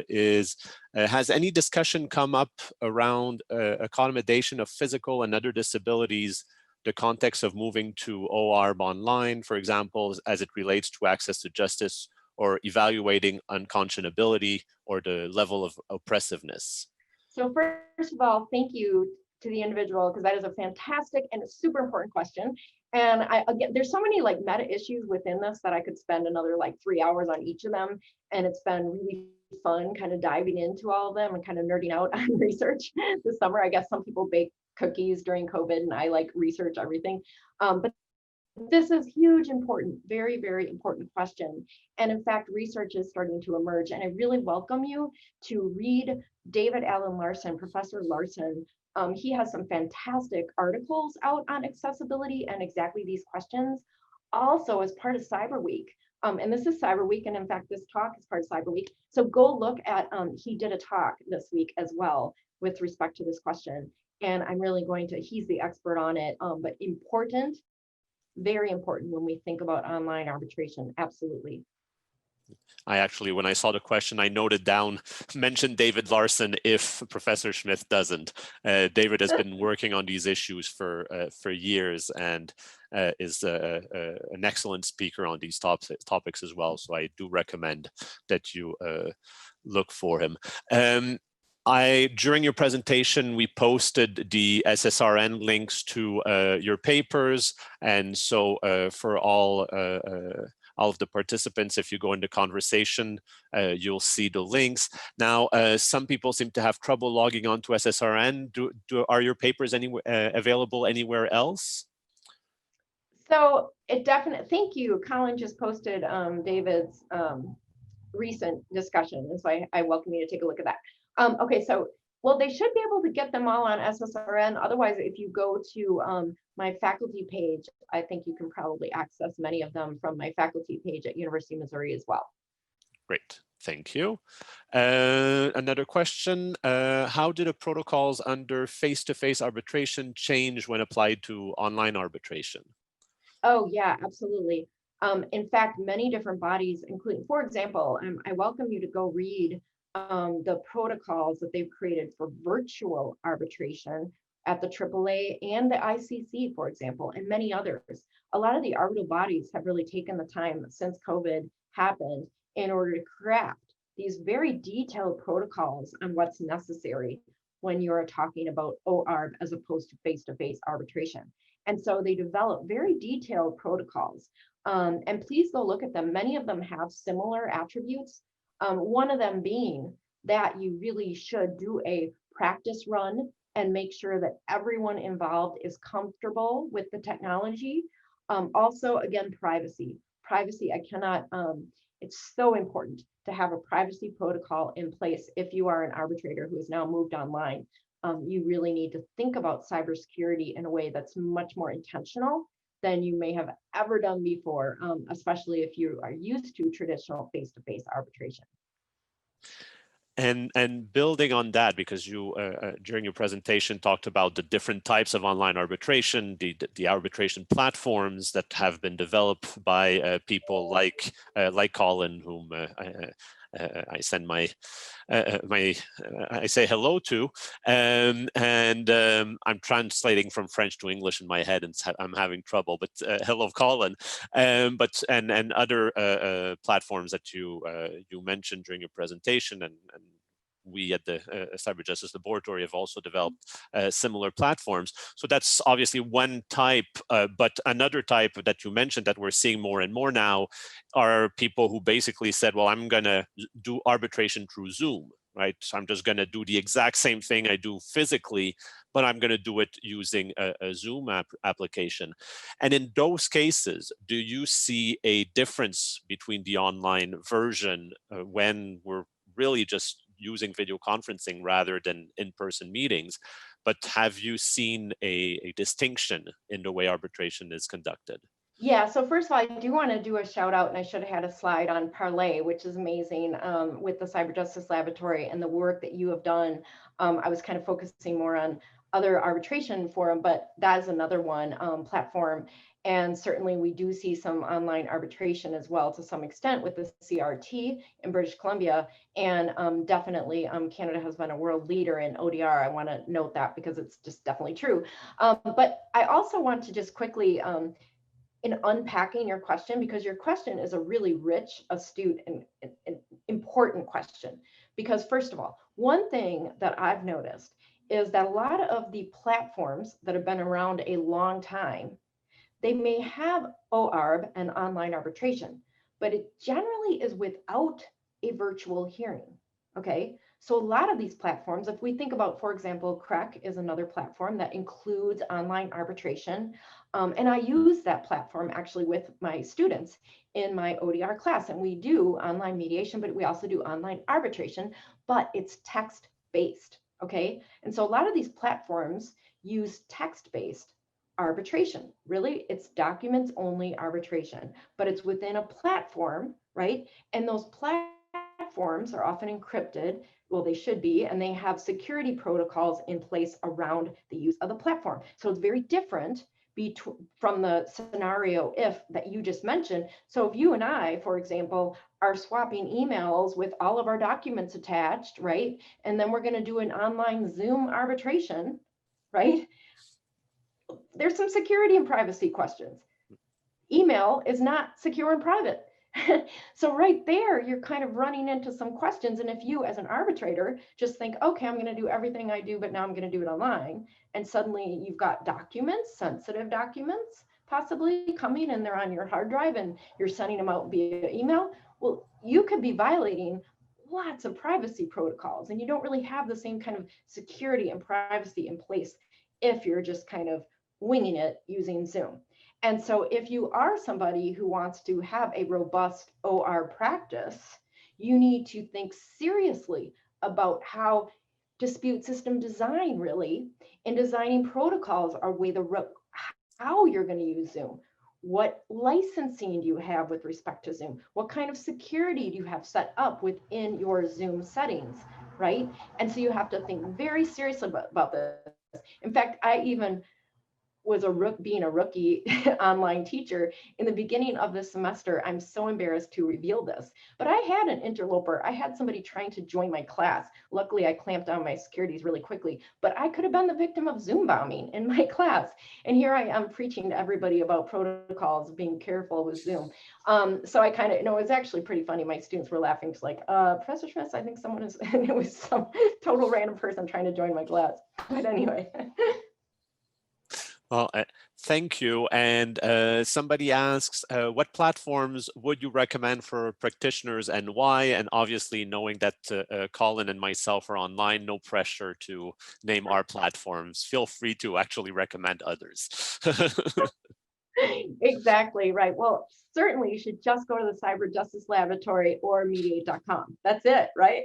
is, has any discussion come up around accommodation of physical and other disabilities, the context of moving to OArb online, for example, as it relates to access to justice, or evaluating unconscionability or the level of oppressiveness? So first of all, thank you to the individual, because that is a fantastic and a super important question. And again, there's so many like meta issues within this that I could spend another like 3 hours on each of them. And it's been really fun kind of diving into all of them and kind of nerding out on research this summer. I guess some people bake cookies during COVID, and I like research everything. But this is huge, important, very, very important question. And in fact, research is starting to emerge. And I really welcome you to read David Allen Larson, Professor Larson. He has some fantastic articles out on accessibility and exactly these questions. Also, as part of Cyber Week, and this is Cyber Week, and in fact, this talk is part of Cyber Week. So go look at, he did a talk this week as well with respect to this question. And I'm really going to, he's the expert on it, but important, very important when we think about online arbitration, absolutely. I actually, when I saw the question, I noted down, mention David Larson if Professor Smith doesn't. David has been working on these issues for years, and is an excellent speaker on these topics as well. So I do recommend that you look for him. During your presentation, we posted the SSRN links to your papers. And so for all of the participants, if you go into conversation, you'll see the links. Now, some people seem to have trouble logging on to SSRN. Are your papers available anywhere else? So it definitely, thank you. Colin just posted David's recent discussion. And so I welcome you to take a look at that. Okay, so, well, they should be able to get them all on SSRN. Otherwise, if you go to my faculty page, I think you can probably access many of them from my faculty page at University of Missouri as well. Great, thank you. Another question, how do the protocols under face-to-face arbitration change when applied to online arbitration? Oh, yeah, absolutely. In fact, many different bodies, including, for example, I welcome you to go read the protocols that they've created for virtual arbitration at the AAA and the ICC, for example, and many others. A lot of the arbitral bodies have really taken the time since COVID happened in order to craft these very detailed protocols on what's necessary when you're talking about OArb as opposed to face-to-face arbitration. And so they develop very detailed protocols. And please go look at them. Many of them have similar attributes. One of them being that you really should do a practice run and make sure that everyone involved is comfortable with the technology. Also, again, privacy. Privacy, I cannot, it's so important to have a privacy protocol in place if you are an arbitrator who has now moved online. You really need to think about cybersecurity in a way that's much more intentional than you may have ever done before, especially if you are used to traditional face-to-face arbitration. And building on that, because you during your presentation talked about the different types of online arbitration, the arbitration platforms that have been developed by people like Colin, whom I send I say hello to, and I'm translating from French to English in my head, and I'm having trouble. But hello, Colin, and other platforms that you mentioned during your presentation, and we at the Cyber Justice Laboratory have also developed similar platforms. So that's obviously one type, but another type that you mentioned that we're seeing more and more now are people who basically said, well, I'm going to do arbitration through Zoom, right? So I'm just going to do the exact same thing I do physically, but I'm going to do it using a Zoom application. And in those cases, do you see a difference between the online version when we're really just using video conferencing rather than in-person meetings. But have you seen a distinction in the way arbitration is conducted? Yeah, so first of all, I do want to do a shout out, and I should have had a slide on Parlay, which is amazing, with the Cyber Justice Laboratory and the work that you have done. I was kind of focusing more on other arbitration forum, but that is another one, platform. And certainly we do see some online arbitration as well to some extent with the CRT in British Columbia. And definitely Canada has been a world leader in ODR. I want to note that because it's just definitely true. But I also want to just quickly, in unpacking your question, because your question is a really rich, astute, and important question. Because first of all, one thing that I've noticed is that a lot of the platforms that have been around a long time, they may have OArb and online arbitration, but it generally is without a virtual hearing, okay? So a lot of these platforms, if we think about, for example, CREC is another platform that includes online arbitration. And I use that platform actually with my students in my ODR class. And we do online mediation, but we also do online arbitration, but it's text-based, okay? And so a lot of these platforms use text-based arbitration. Really, it's documents only arbitration, but it's within a platform, right? And those platforms are often encrypted. Well, they should be, and they have security protocols in place around the use of the platform. So it's very different from the scenario if that you just mentioned. So if you and I, for example, are swapping emails with all of our documents attached, right? And then we're going to do an online Zoom arbitration, right? There's some security and privacy questions. Email is not secure and private. So right there, you're kind of running into some questions. And if you as an arbitrator just think, okay, I'm going to do everything I do, but now I'm going to do it online. And suddenly you've got documents, sensitive documents, possibly coming, and they're on your hard drive and you're sending them out via email. Well, you could be violating lots of privacy protocols, and you don't really have the same kind of security and privacy in place if you're just kind of winging it using Zoom. And so if you are somebody who wants to have a robust OR practice, you need to think seriously about how dispute system design really, and designing protocols are how you're going to use Zoom. What licensing do you have with respect to Zoom? What kind of security do you have set up within your Zoom settings, right? And so you have to think very seriously about this. In fact, I even was being a rookie online teacher in the beginning of the semester. I'm so embarrassed to reveal this, but I had an interloper. I had somebody trying to join my class. Luckily, I clamped down my securities really quickly, but I could have been the victim of Zoom bombing in my class. And here I am preaching to everybody about protocols, being careful with Zoom. So I kind of, it was actually pretty funny. My students were laughing, just like, Professor Schmitz, I think someone is, and it was some total random person trying to join my class. But anyway. Well, thank you. And somebody asks, what platforms would you recommend for practitioners and why? And obviously, knowing that Colin and myself are online, no pressure to name our platforms. Feel free to actually recommend others. Exactly right. Well, certainly you should just go to the Cyber Justice Laboratory or mediate.com. That's it, right?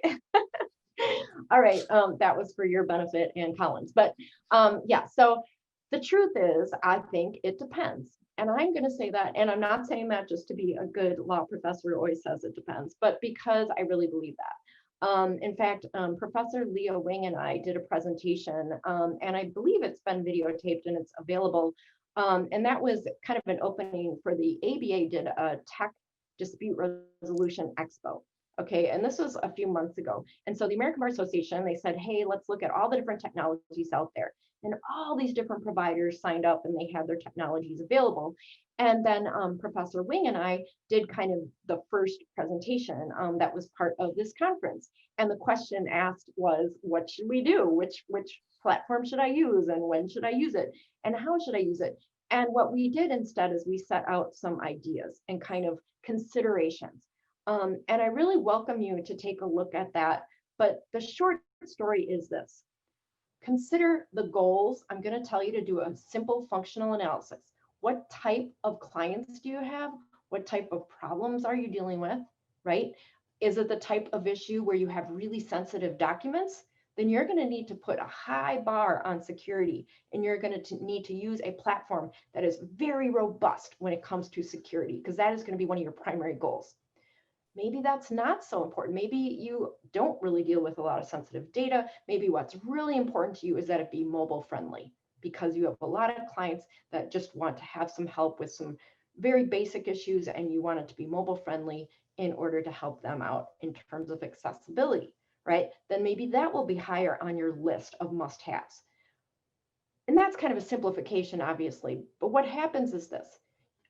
All right. That was for your benefit and Colin's. But yeah, so the truth is, I think it depends. And I'm going to say that, and I'm not saying that just to be a good law professor who always says it depends, but because I really believe that. In fact, Professor Leah Wing and I did a presentation, and I believe it's been videotaped and it's available. And that was kind of an opening for the ABA did a tech dispute resolution expo. Okay, and this was a few months ago. And so the American Bar Association, they said, hey, let's look at all the different technologies out there. And all these different providers signed up and they had their technologies available. And then Professor Wing and I did kind of the first presentation that was part of this conference. And the question asked was, what should we do? Which platform should I use? And when should I use it? And how should I use it? And what we did instead is we set out some ideas and kind of considerations. And I really welcome you to take a look at that. But the short story is this. Consider the goals. I'm going to tell you to do a simple functional analysis. What type of clients do you have? What type of problems are you dealing with, right? Is it the type of issue where you have really sensitive documents? Then you're going to need to put a high bar on security, and you're going to need to use a platform that is very robust when it comes to security, because that is going to be one of your primary goals. Maybe that's not so important. Maybe you don't really deal with a lot of sensitive data. Maybe what's really important to you is that it be mobile friendly, because you have a lot of clients that just want to have some help with some very basic issues, and you want it to be mobile friendly in order to help them out in terms of accessibility, right? Then maybe that will be higher on your list of must-haves. And that's kind of a simplification, obviously. But what happens is this.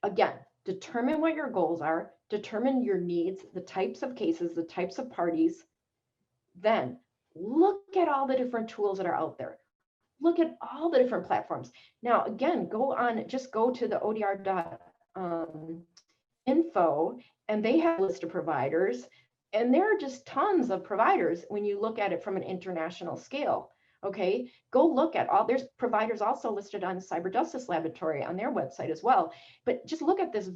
Again, determine what your goals are, determine your needs, the types of cases, the types of parties. Then look at all the different tools that are out there. Look at all the different platforms. Now, again, just go to the ODR.info, and they have a list of providers. And there are just tons of providers when you look at it from an international scale. Okay, go look at there's providers also listed on Cyber Justice Laboratory on their website as well. But just look at this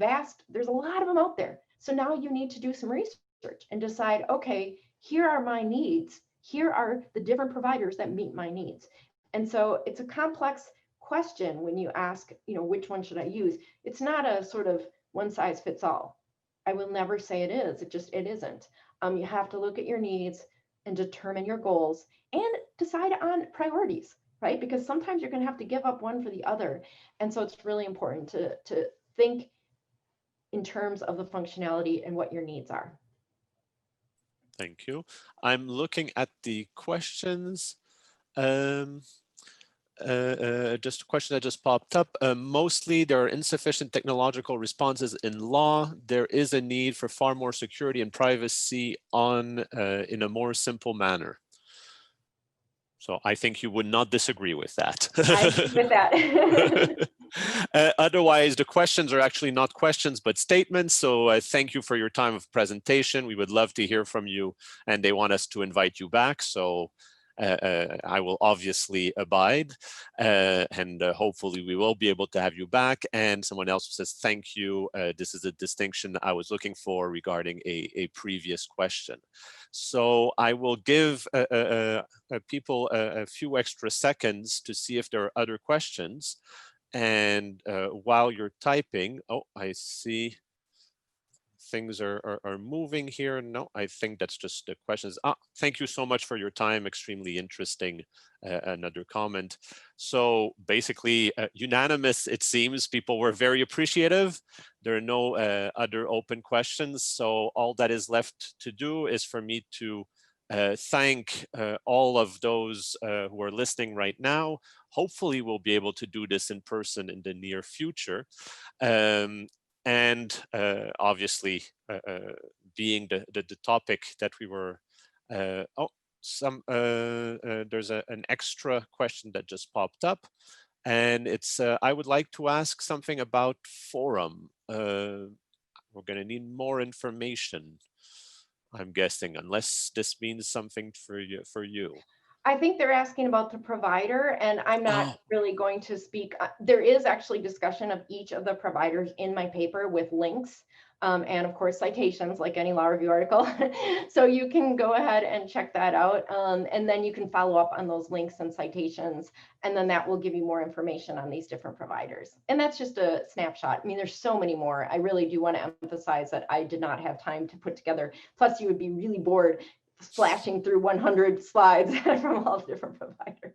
there's a lot of them out there. So now you need to do some research and decide, okay, here are my needs. Here are the different providers that meet my needs. And so it's a complex question when you ask, which one should I use? It's not a sort of one size fits all. I will never say it is. It isn't. You have to look at your needs and determine your goals and decide on priorities, right? Because sometimes you're going to have to give up one for the other. And so it's really important to think in terms of the functionality and what your needs are. Thank you. I'm looking at the questions. Just a question that just popped up. Mostly there are insufficient technological responses in law. There is a need for far more security and privacy in a more simple manner. So I think you would not disagree with that. I agree with that. Otherwise, the questions are actually not questions, but statements. So thank you for your time of presentation. We would love to hear from you, and they want us to invite you back. So I will obviously abide, and hopefully we will be able to have you back. And someone else says, thank you. This is a distinction I was looking for regarding a previous question. So I will give people a few extra seconds to see if there are other questions. And while you're typing, oh, I see things are moving here. No, I think that's just the questions. Thank you so much for your time. Extremely interesting. Another comment. So basically unanimous, it seems. People were very appreciative. There are no other open questions. So all that is left to do is for me to thank all of those who are listening right now. Hopefully we'll be able to do this in person in the near future. And obviously, being the topic that we were, there's an extra question that just popped up, and it's, I would like to ask something about forum. We're gonna need more information, I'm guessing, unless this means something for you. I think they're asking about the provider, and I'm not really going to speak. There is actually discussion of each of the providers in my paper with links and of course citations like any law review article. So you can go ahead and check that out, and then you can follow up on those links and citations, and then that will give you more information on these different providers. And that's just a snapshot. I mean, there's so many more. I really do want to emphasize that I did not have time to put together. Plus, you would be really bored splashing through 100 slides from all the different providers.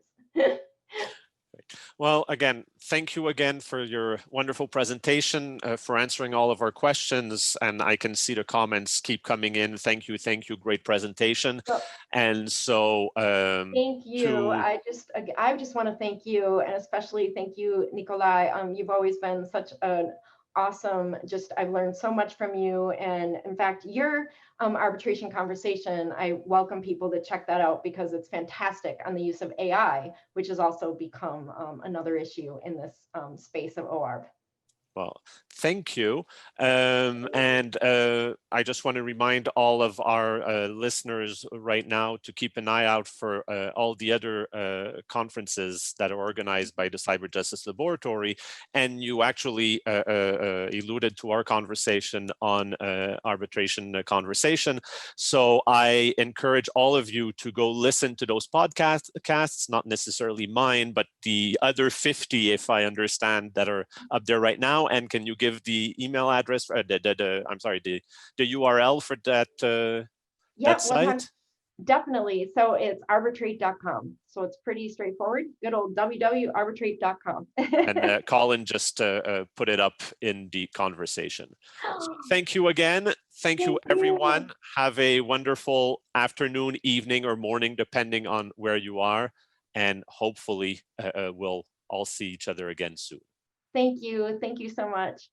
Well, again, thank you again for your wonderful presentation, for answering all of our questions. And I can see the comments keep coming in. Thank you, great presentation. Well, and so thank you. I just want to thank you, and especially thank you, Nikolai. You've always been such an awesome, I've learned so much from you. And in fact, your arbitration conversation, I welcome people to check that out, because it's fantastic on the use of AI, which has also become another issue in this space of OArb. Well, thank you. And I just want to remind all of our listeners right now to keep an eye out for all the other conferences that are organized by the Cyber Justice Laboratory. And you actually alluded to our conversation on arbitration conversation. So I encourage all of you to go listen to those podcasts, not necessarily mine, but the other 50, if I understand, that are up there right now. And can you give the email address, I'm sorry, the URL for that, that site? Definitely. So it's arbitrate.com. So it's pretty straightforward. Good old www.arbitrate.com. And Colin just put it up in the conversation. So thank you again. Thank you, everyone. Have a wonderful afternoon, evening, or morning, depending on where you are. And hopefully we'll all see each other again soon. Thank you. Thank you so much.